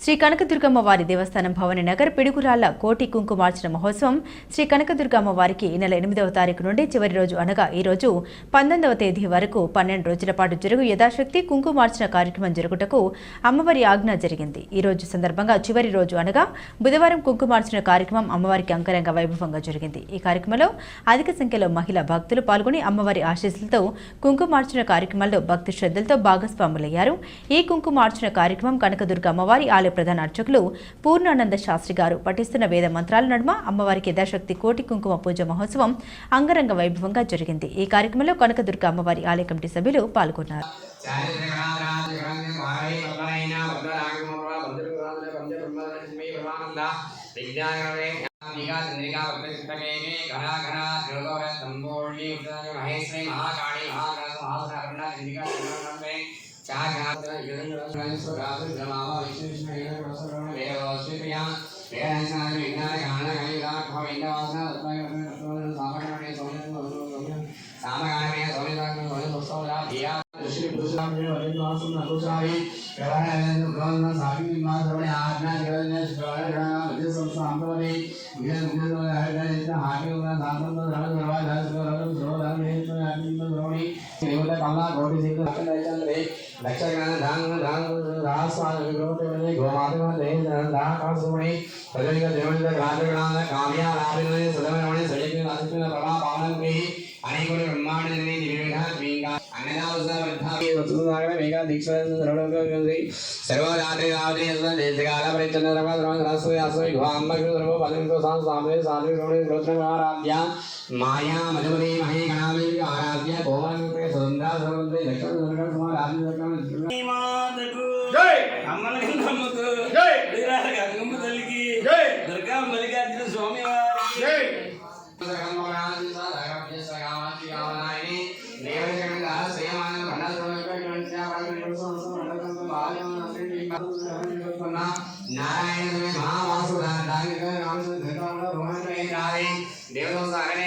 శ్రీ కనకదుర్గమ్మ వారి దేవస్థానం భవానీ నగర్ పిడుగురాళ్ల కోటి కుంకుమార్చన మహోత్సవం శ్రీ కనకదుర్గమ్మ వారికి ఈ నెల 8వ తారీఖు నుండి చివరి రోజు అనగా ఈ రోజు 19వ తేదీ వరకు 12 రోజుల పాటు జరుగు యథాశక్తి కుంకుమార్చన కార్యక్రమం జరుగుటకు అమ్మవారి ఆజ్ఞ జరిగింది. ఈ రోజు సందర్భంగా చివరి రోజు అనగా బుధవారం కుంకుమార్చన కార్యక్రమం అమ్మవారికి అంగరంగ వైభవంగా జరిగింది. ఈ కార్యక్రమంలో అధిక సంఖ్యలో మహిళా భక్తులు పాల్గొని అమ్మవారి ఆశీస్సులతో కుంకుమార్చన కార్యక్రమాల్లో భక్తి శ్రద్ధలతో భాగస్వాములయ్యారు. ఈ కుంకుమార్చన కార్యక్రమం కనకదుర్గ అమ్మవారి ఆలయ ప్రధాన అర్చకులు పూర్ణానంద శాస్త్రి గారు పఠిస్తున్న వేద మంత్రాల నడుమ అమ్మవారికి యథాశక్తి కోటి కుంకుమ పూజ మహోత్సవం అంగరంగ వైభవంగా జరిగింది. ఈ కార్యక్రమంలో కనకదుర్గ అమ్మవారి ఆలయ కమిటీ సభ్యులు పాల్గొన్నారు. माया मधुमती मही गणामी आराध्य भुवन के सुंदर सर्वंते दक्षिण दुर्गा कुमार आदि दक्षिण मातकु जय अम्मलगंधम्मकु जय वीरार गंगम्म तल्लिकी जय दुर्गा मल्लिकार्जुन स्वामी वारिकी जय सर्वमोरान साधारभ्य सगामाति गावनायिनी देवजगन्नाथ श्रीमान भंडारलोक गणत्या परमेश्वर मालयम नारायण महावासुदान दांग राम धर्म भवन में राधे देवदों सागरे